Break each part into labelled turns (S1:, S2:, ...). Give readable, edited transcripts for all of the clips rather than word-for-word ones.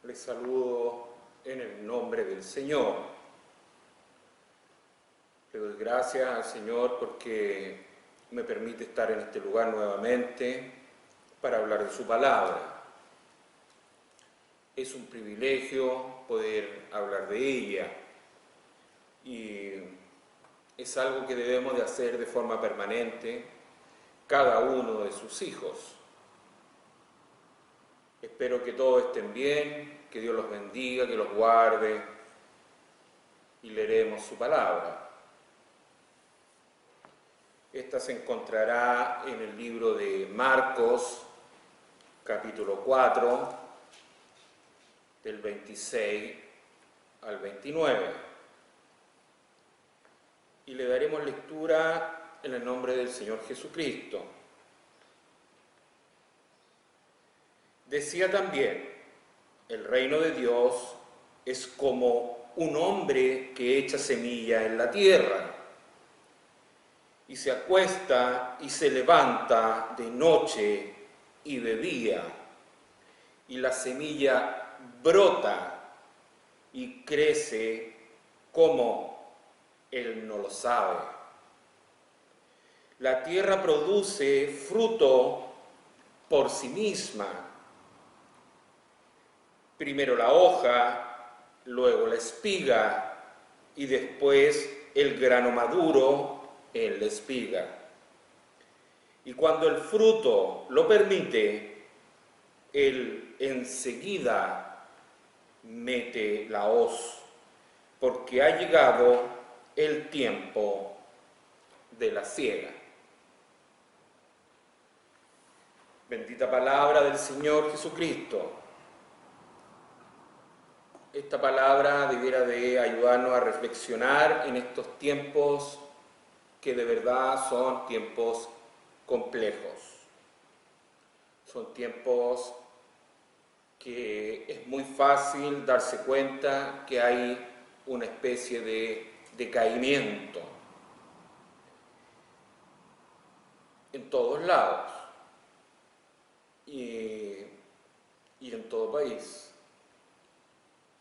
S1: Les saludo en el nombre del Señor. Le doy gracias al Señor porque me permite estar en este lugar nuevamente para hablar de su palabra. Es un privilegio poder hablar de ella y es algo que debemos de hacer de forma permanente cada uno de sus hijos. Espero que todos estén bien, que Dios los bendiga, que los guarde y leeremos su palabra. Esta se encontrará en el libro de Marcos, capítulo 4, del 26 al 29. Y le daremos lectura en el nombre del Señor Jesucristo. Decía también, el reino de Dios es como un hombre que echa semilla en la tierra y se acuesta y se levanta de noche y de día, y la semilla brota y crece como él no lo sabe. La tierra produce fruto por sí misma. Primero la hoja, luego la espiga y después el grano maduro en la espiga. Y cuando el fruto lo permite, él enseguida mete la hoz, porque ha llegado el tiempo de la siega. Bendita palabra del Señor Jesucristo. Esta palabra debiera de ayudarnos a reflexionar en estos tiempos que de verdad son tiempos complejos. Son tiempos que es muy fácil darse cuenta que hay una especie de decaimiento en todos lados y en todo país.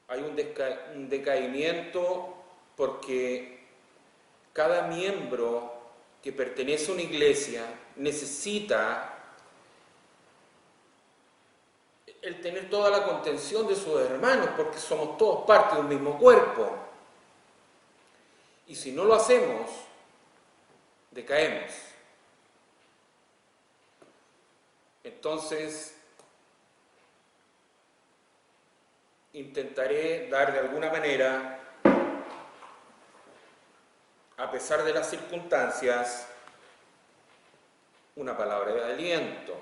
S1: Hay un decaimiento porque cada miembro que pertenece a una iglesia necesita el tener toda la contención de sus hermanos, porque somos todos parte de un mismo cuerpo. Y si no lo hacemos, decaemos. Entonces, intentaré dar de alguna manera, a pesar de las circunstancias, una palabra de aliento.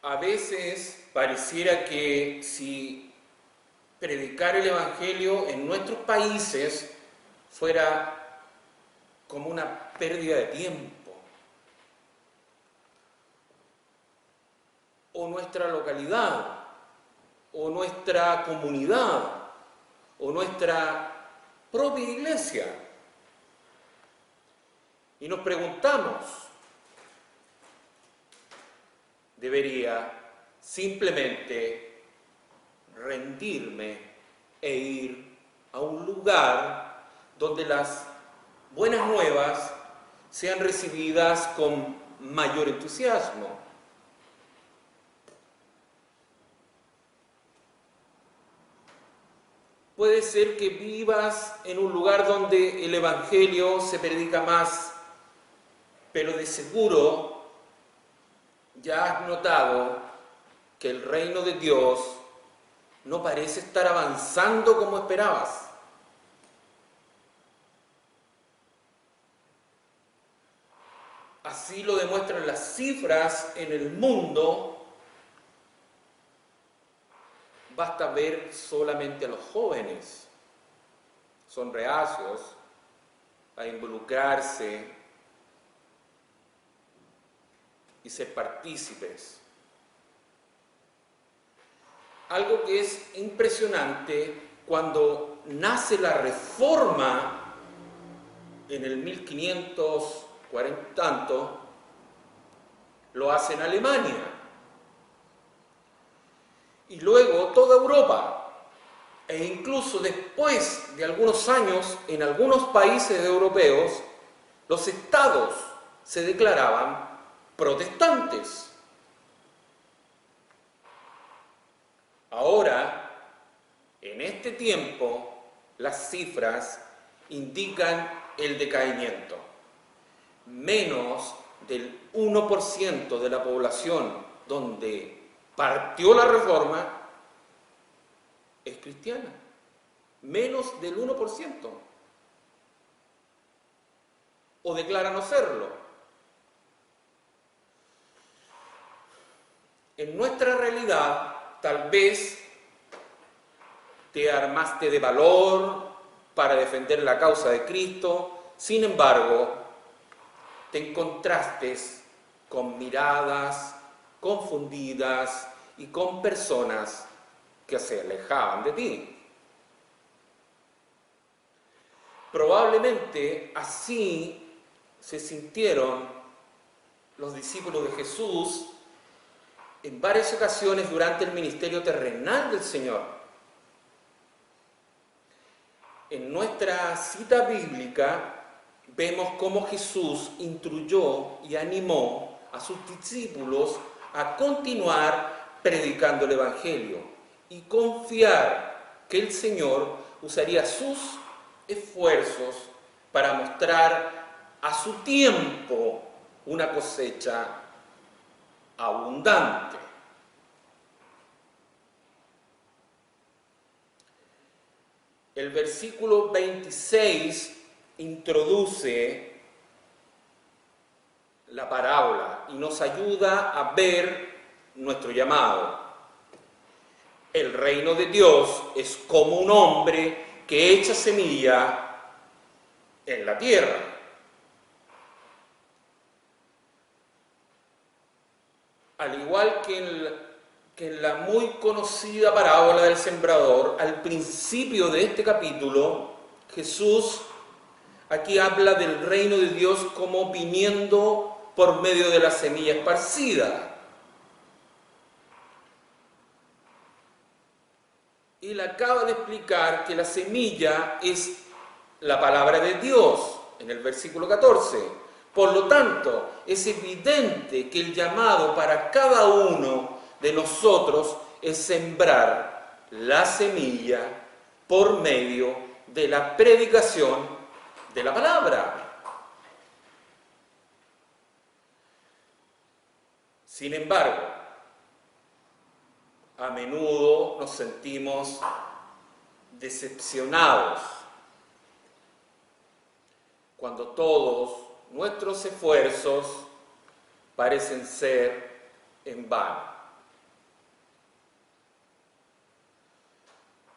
S1: A veces pareciera que si predicar el Evangelio en nuestros países fuera como una pérdida de tiempo, o nuestra localidad, o nuestra comunidad, o nuestra propia iglesia. Y nos preguntamos, ¿debería simplemente rendirme e ir a un lugar donde las buenas nuevas sean recibidas con mayor entusiasmo? Puede ser que vivas en un lugar donde el Evangelio se predica más, pero de seguro ya has notado que el reino de Dios no parece estar avanzando como esperabas. Así lo demuestran las cifras en el mundo. Basta ver solamente a los jóvenes. Son reacios a involucrarse y ser partícipes. Algo que es impresionante, cuando nace la Reforma en el 1540 tanto, lo hace en Alemania. y luego toda Europa, e incluso después de algunos años, en algunos países europeos, los estados se declaraban protestantes. Ahora, en este tiempo, las cifras indican el decaimiento. Menos del 1% de la población donde partió la reforma es cristiana. Menos del 1%. O declara no serlo. En nuestra realidad, tal vez te armaste de valor para defender la causa de Cristo, sin embargo, te encontraste con miradas confundidas y con personas que se alejaban de ti. Probablemente así se sintieron los discípulos de Jesús en varias ocasiones durante el ministerio terrenal del Señor. En nuestra cita bíblica vemos cómo Jesús instruyó y animó a sus discípulos a continuar predicando el Evangelio y confiar que el Señor usaría sus esfuerzos para mostrar a su tiempo una cosecha abundante. El versículo 26 introduce la parábola y nos ayuda a ver nuestro llamado. El reino de Dios es como un hombre que echa semilla en la tierra. Al igual que en la muy conocida parábola del sembrador, al principio de este capítulo, Jesús aquí habla del reino de Dios como viniendo por medio de la semilla esparcida. Él acaba de explicar que la semilla es la palabra de Dios, en el versículo 14. Por lo tanto, es evidente que el llamado para cada uno de nosotros es sembrar la semilla por medio de la predicación de la palabra. Sin embargo, a menudo nos sentimos decepcionados cuando todos nuestros esfuerzos parecen ser en vano.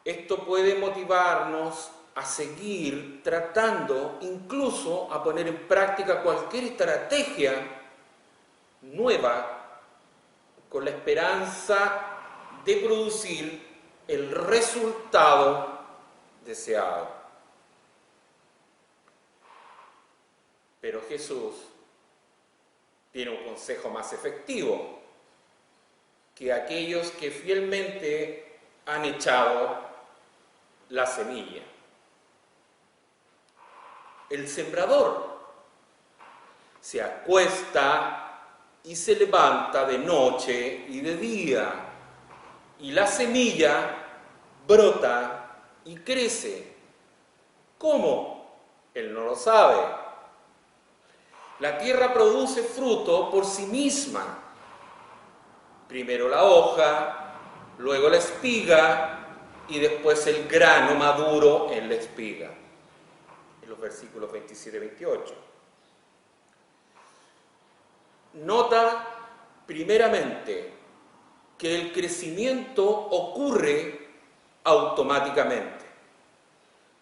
S1: Esto puede motivarnos a seguir tratando, incluso a poner en práctica cualquier estrategia nueva, con la esperanza de producir el resultado deseado. Pero Jesús tiene un consejo más efectivo que aquellos que fielmente han echado la semilla. El sembrador se acuesta y se levanta de noche y de día, y la semilla brota y crece. ¿Cómo? Él no lo sabe. La tierra produce fruto por sí misma. Primero la hoja, luego la espiga y después el grano maduro en la espiga. En los versículos 27 y 28. Nota primeramente que el crecimiento ocurre automáticamente.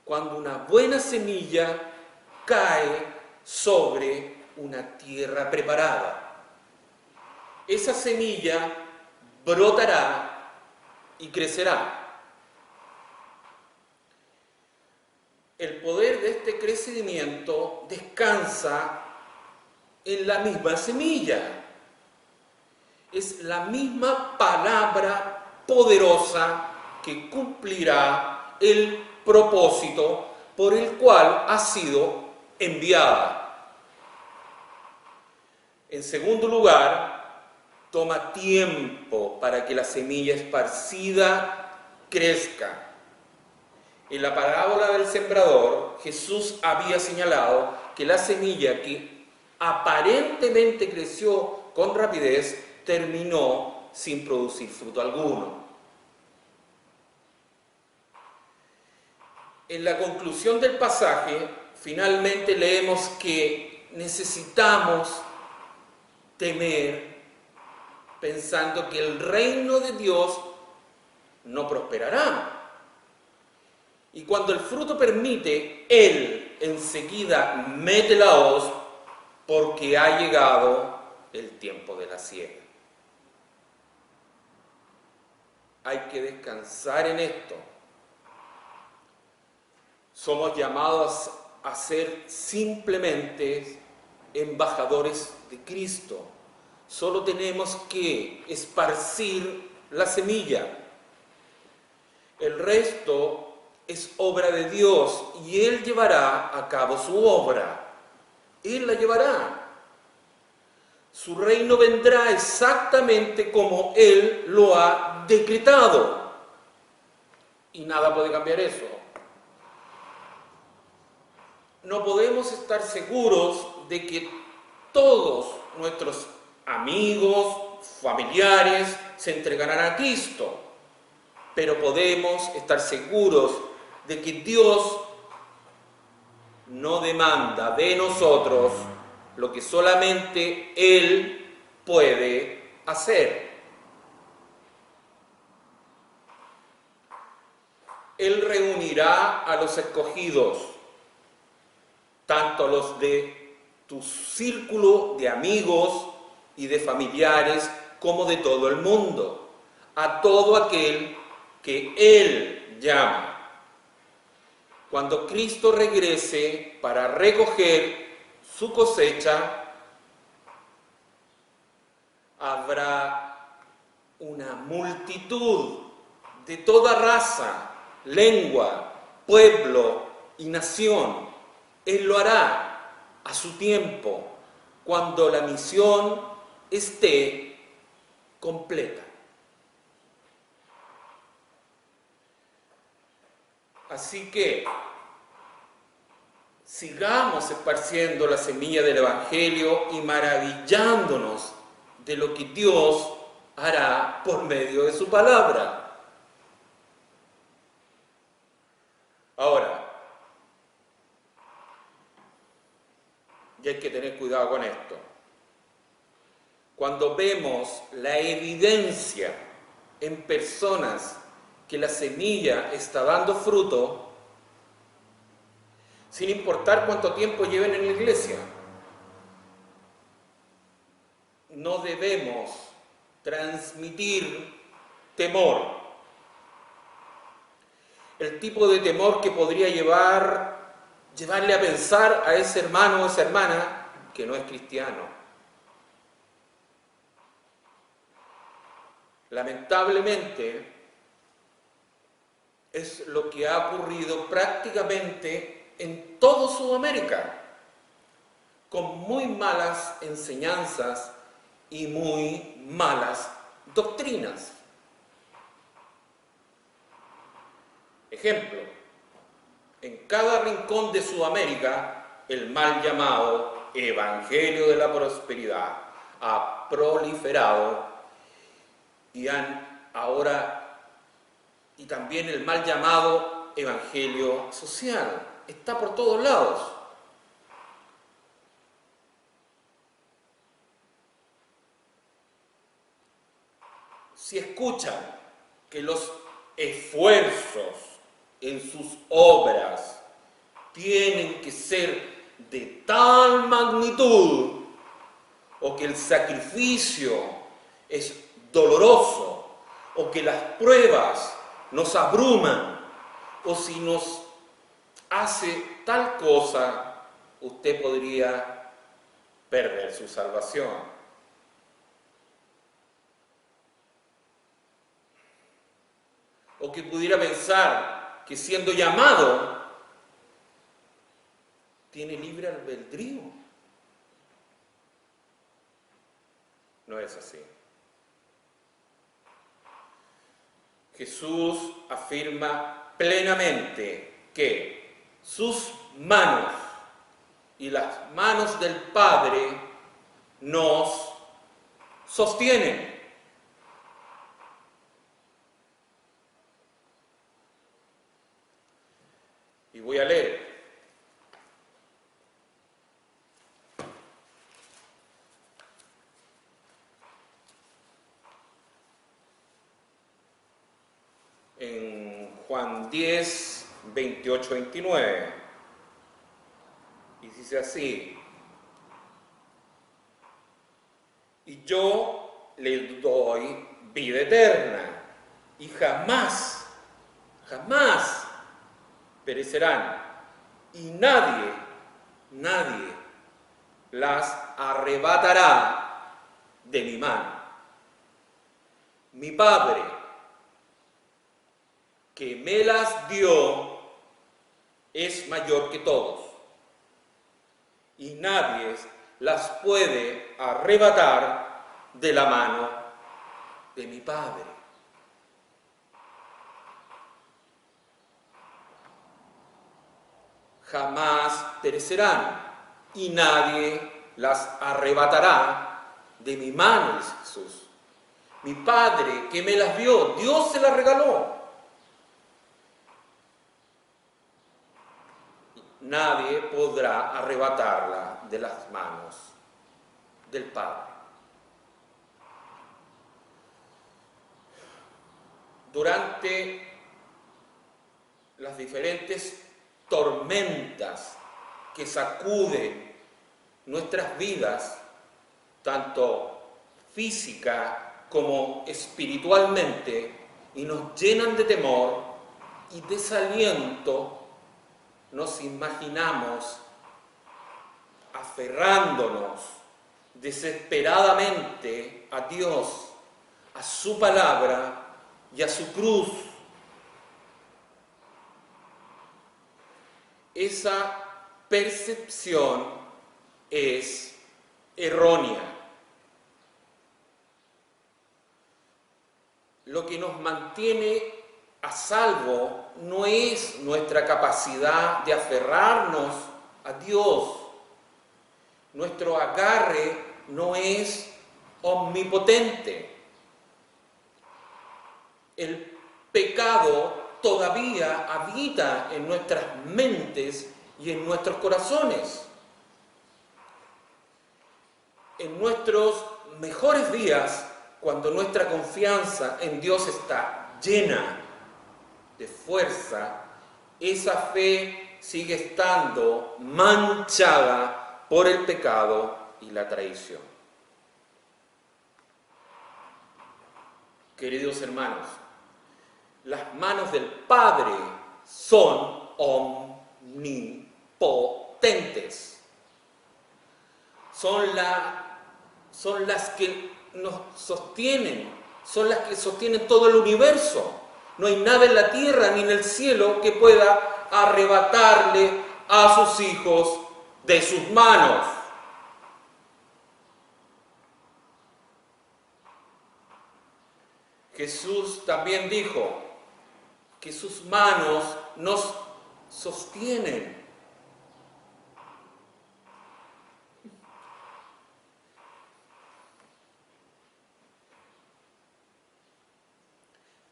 S1: Cuando una buena semilla cae sobre una tierra preparada, esa semilla brotará y crecerá. El poder de este crecimiento descansa en la misma semilla. Es la misma palabra poderosa que cumplirá el propósito por el cual ha sido enviada. En segundo lugar, toma tiempo para que la semilla esparcida crezca. En la parábola del sembrador, Jesús había señalado que la semilla que aparentemente creció con rapidez terminó sin producir fruto alguno. En la conclusión del pasaje, finalmente leemos que necesitamos temer pensando que el reino de Dios no prosperará. Y cuando el fruto permite, Él enseguida mete la hoz porque ha llegado el tiempo de la siega. Hay que descansar en esto. Somos llamados a ser simplemente embajadores de Cristo. Solo tenemos que esparcir la semilla. El resto es obra de Dios y Él llevará a cabo su obra. Él la llevará. Su reino vendrá exactamente como Él lo ha decretado. Y nada puede cambiar eso. No podemos estar seguros de que todos nuestros amigos, familiares, se entregarán a Cristo. Pero podemos estar seguros de que Dios no demanda de nosotros lo que solamente Él puede hacer. Él reunirá a los escogidos, tanto a los de tu círculo de amigos y de familiares, como de todo el mundo, a todo aquel que Él llama. Cuando Cristo regrese para recoger su cosecha, habrá una multitud de toda raza, lengua, pueblo y nación. Él lo hará a su tiempo, cuando la misión esté completa. Así que sigamos esparciendo la semilla del Evangelio y maravillándonos de lo que Dios hará por medio de su palabra. Ahora, y hay que tener cuidado con esto. Cuando vemos la evidencia en personas que la semilla está dando fruto, sin importar cuánto tiempo lleven en la iglesia, no debemos transmitir temor. El tipo de temor que podría llevarle a pensar a ese hermano o esa hermana que no es cristiano. Lamentablemente, es lo que ha ocurrido prácticamente en todo Sudamérica, con muy malas enseñanzas y muy malas doctrinas. Ejemplo, en cada rincón de Sudamérica, el mal llamado Evangelio de la Prosperidad ha proliferado y también el mal llamado Evangelio Social. Está por todos lados. Si escuchan que los esfuerzos en sus obras tienen que ser de tal magnitud, o que el sacrificio es doloroso, o que las pruebas nos abruman, o si nos hace tal cosa, usted podría perder su salvación. 。 . 。 . 。 . . . . . . . . . . . . . . . . . . . . . . 。 . . . . . . 。 . . . . . . . . 。 . . . . 。 . . . . . 。 . . o que pudiera pensar que siendo llamado tiene libre albedrío. No es así. Jesús afirma plenamente que sus manos y las manos del Padre nos sostienen. Y voy a leer. En Juan 10, 28, 29. Y dice así: y yo le doy vida eterna, y jamás perecerán, y nadie las arrebatará de mi mano. Mi Padre, que me las dio, es mayor que todos, y nadie las puede arrebatar de la mano de mi Padre. Jamás perecerán, y nadie las arrebatará de mi mano, dice Jesús. Mi Padre que me las dio, Dios se las regaló. Nadie podrá arrebatarla de las manos del Padre. Durante las diferentes tormentas que sacuden nuestras vidas, tanto física como espiritualmente, y nos llenan de temor y desaliento, nos imaginamos aferrándonos desesperadamente a Dios, a su palabra y a su cruz. Esa percepción es errónea. Lo que nos mantiene a salvo no es nuestra capacidad de aferrarnos a Dios. Nuestro agarre no es omnipotente. El pecado todavía habita en nuestras mentes y en nuestros corazones. En nuestros mejores días, cuando nuestra confianza en Dios está llena de fuerza, esa fe sigue estando manchada por el pecado y la traición. Queridos hermanos, las manos del Padre son omnipotentes. Son las que nos sostienen, son las que sostienen todo el universo. No hay nada en la tierra ni en el cielo que pueda arrebatarle a sus hijos de sus manos. Jesús también dijo que sus manos nos sostienen.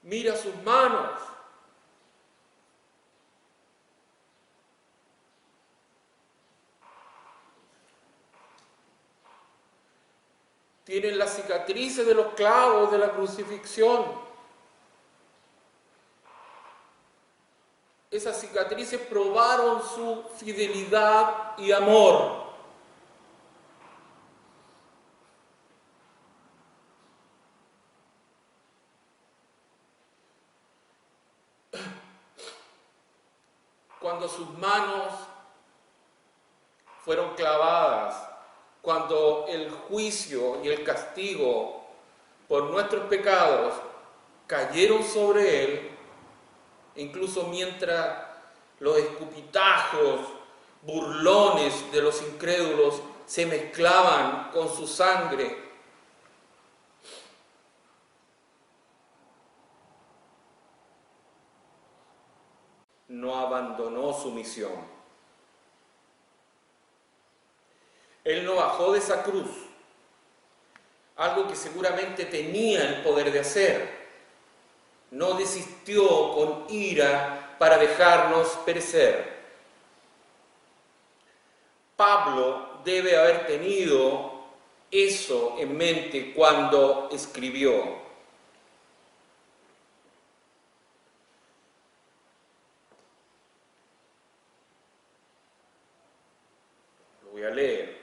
S1: Mira sus manos. Tienen las cicatrices de los clavos de la crucifixión. Esas cicatrices probaron su fidelidad y amor. Cuando sus manos fueron clavadas, cuando el juicio y el castigo por nuestros pecados cayeron sobre él, incluso mientras los escupitajos burlones de los incrédulos se mezclaban con su sangre. No abandonó su misión. Él no bajó de esa cruz, algo que seguramente tenía el poder de hacer. No desistió con ira para dejarnos perecer. Pablo debe haber tenido eso en mente cuando escribió. Lo voy a leer.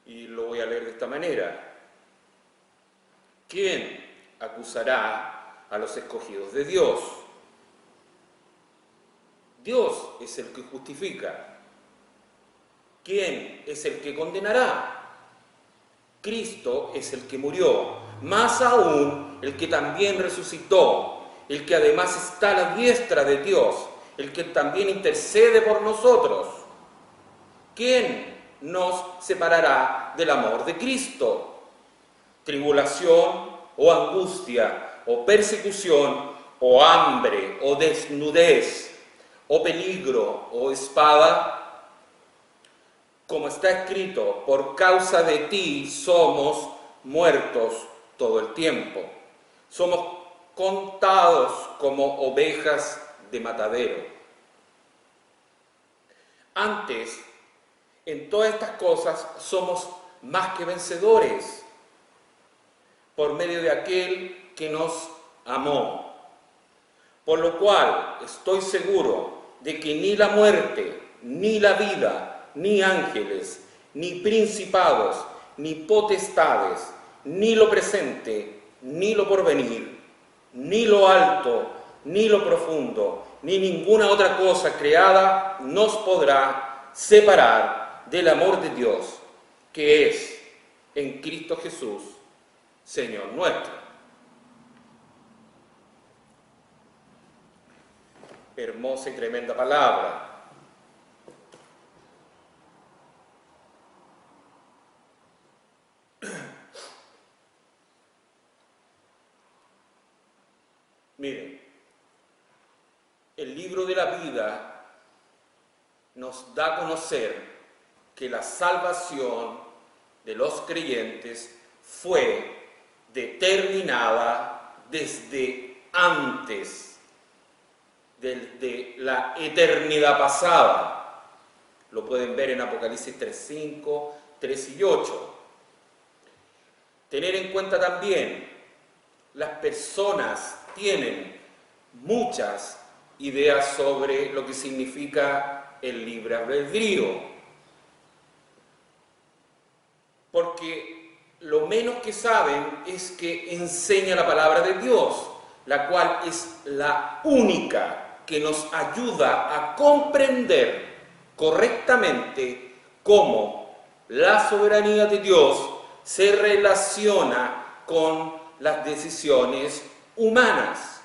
S1: Y lo voy a leer de esta manera. ¿Quién acusará a los escogidos de Dios? Dios es el que justifica. ¿Quién es el que condenará? Cristo es el que murió, más aún el que también resucitó, el que además está a la diestra de Dios, el que también intercede por nosotros. ¿Quién nos separará del amor de Cristo? ¿Tribulación o angustia o persecución o hambre o desnudez o peligro o espada? Como está escrito, por causa de ti somos muertos todo el tiempo. Somos contados como ovejas de matadero. Antes, en todas estas cosas somos más que vencedores por medio de aquel que nos amó. Por lo cual estoy seguro de que ni la muerte, ni la vida, ni ángeles, ni principados, ni potestades, ni lo presente, ni lo porvenir, ni lo alto, ni lo profundo, ni ninguna otra cosa creada nos podrá separar del amor de Dios, que es en Cristo Jesús, Señor nuestro. Hermosa y tremenda palabra. Miren, el libro de la vida nos da a conocer que la salvación de los creyentes fue determinada desde antes, desde la eternidad pasada. Lo pueden ver en Apocalipsis 3:5, 3 y 8. Tener en cuenta también, las personas tienen muchas ideas sobre lo que significa el libre albedrío. Porque lo menos que saben es que enseña la palabra de Dios, la cual es la única que nos ayuda a comprender correctamente cómo la soberanía de Dios se relaciona con las decisiones humanas.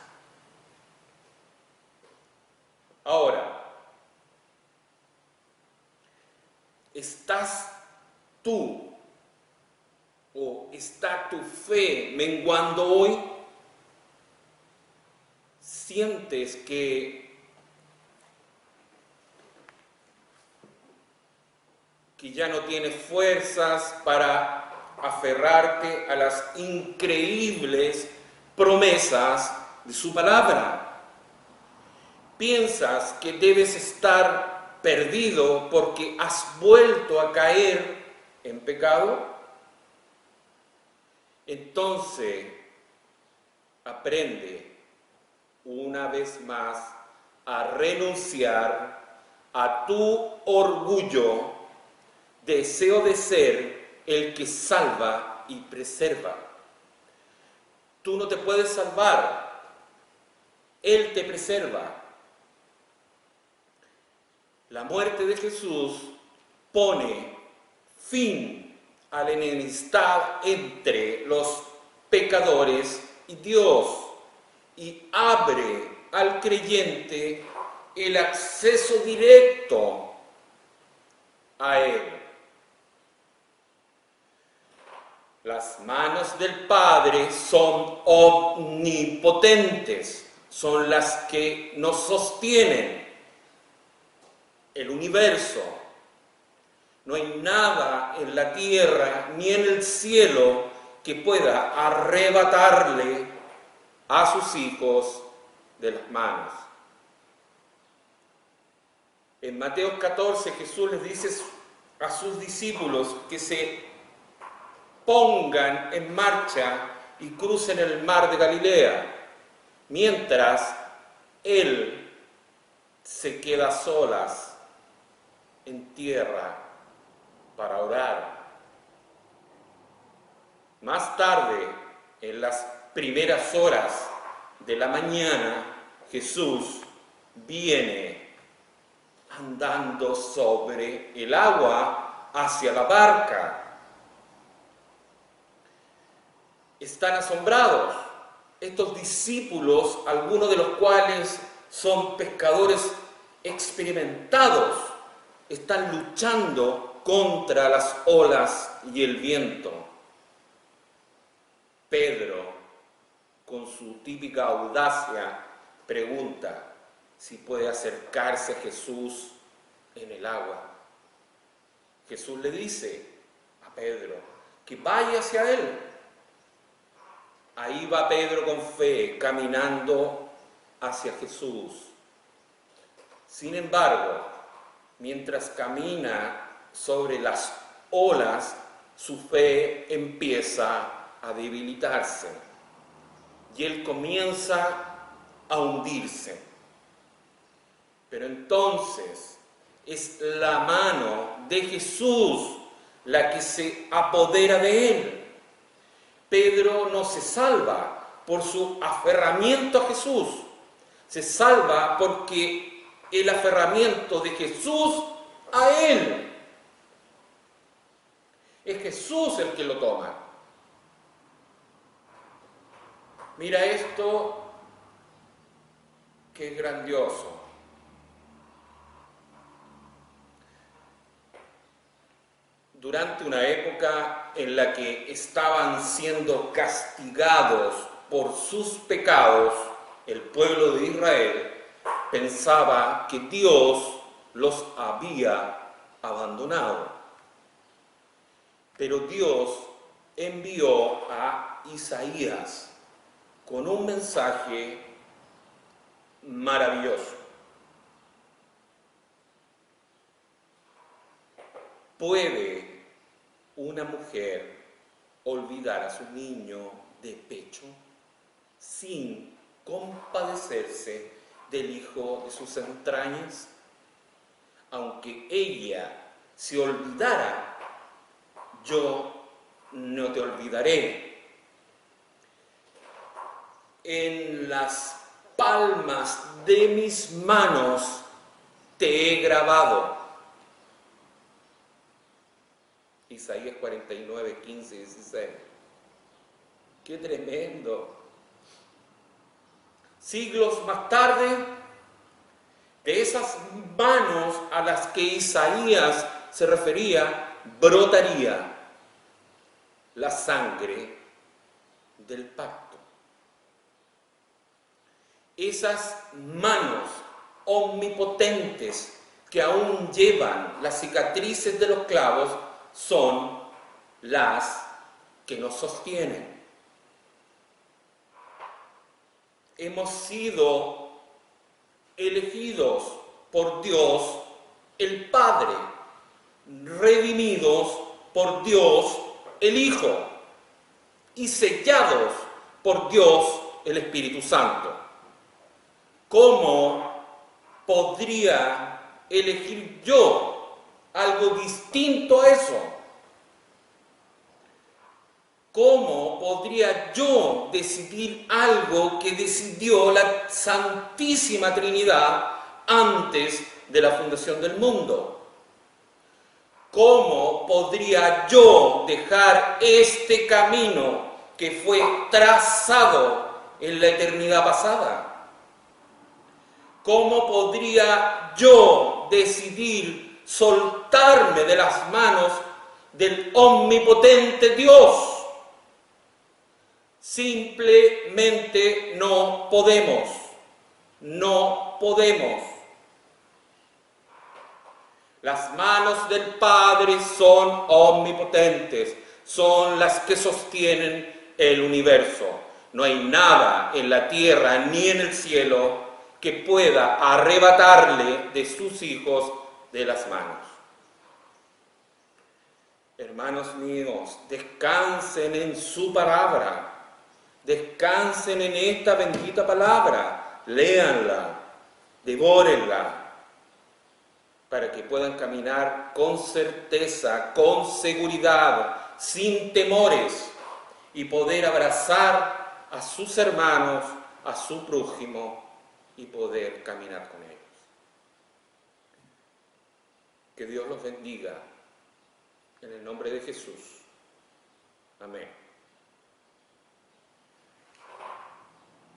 S1: Ahora, ¿estás tú o está tu fe menguando hoy? ¿Sientes que ya no tienes fuerzas para aferrarte a las increíbles promesas de su palabra? ¿Piensas que debes estar perdido porque has vuelto a caer en pecado? Entonces, aprende una vez más a renunciar a tu orgullo, deseo de ser el que salva y preserva. Tú no te puedes salvar. Él te preserva. La muerte de Jesús pone fin a la enemistad entre los pecadores y Dios y abre al creyente el acceso directo a Él. Las manos del Padre son omnipotentes, son las que nos sostienen el universo. No hay nada en la tierra ni en el cielo que pueda arrebatarle a sus hijos de las manos. En Mateo 14 Jesús les dice a sus discípulos que se pongan en marcha y crucen el mar de Galilea, mientras Él se queda a solas en tierra para orar. Más tarde, en las primeras horas de la mañana, Jesús viene andando sobre el agua hacia la barca. Están asombrados estos discípulos, algunos de los cuales son pescadores experimentados, están luchando contra las olas y el viento. Pedro, con su típica audacia, pregunta si puede acercarse a Jesús en el agua. Jesús le dice a Pedro que vaya hacia él. Ahí va Pedro con fe, caminando hacia Jesús. Sin embargo, mientras camina sobre las olas, su fe empieza a debilitarse y él comienza a hundirse. Pero entonces es la mano de Jesús la que se apodera de él. Pedro no se salva por su aferramiento a Jesús, se salva porque el aferramiento de Jesús a él. Es Jesús el que lo toma. Mira esto que es grandioso. Durante una época en la que estaban siendo castigados por sus pecados, el pueblo de Israel pensaba que Dios los había abandonado. Pero Dios envió a Isaías con un mensaje maravilloso. ¿Puede una mujer olvidar a su niño de pecho sin compadecerse del hijo de sus entrañas? Aunque ella se olvidara, yo no te olvidaré. En las palmas de mis manos te he grabado. Isaías 49, 15 y 16. ¡Qué tremendo! Siglos más tarde, de esas manos a las que Isaías se refería, brotaría la sangre del pacto. Esas manos omnipotentes que aún llevan las cicatrices de los clavos son las que nos sostienen. Hemos sido elegidos por Dios el Padre, redimidos por Dios el Hijo y sellados por Dios el Espíritu Santo. ¿Cómo podría elegir yo algo distinto a eso? ¿Cómo podría yo decidir algo que decidió la Santísima Trinidad antes de la fundación del mundo? ¿Cómo podría yo dejar este camino que fue trazado en la eternidad pasada? ¿Cómo podría yo decidir soltarme de las manos del omnipotente Dios? Simplemente no podemos. No podemos. Las manos del Padre son omnipotentes, son las que sostienen el universo. No hay nada en la tierra ni en el cielo que pueda arrebatarle de sus hijos de las manos. Hermanos míos, descansen en su palabra, descansen en esta bendita palabra, léanla, devórenla, para que puedan caminar con certeza, con seguridad, sin temores, y poder abrazar a sus hermanos, a su prójimo, y poder caminar con ellos. Que Dios los bendiga, en el nombre de Jesús. Amén.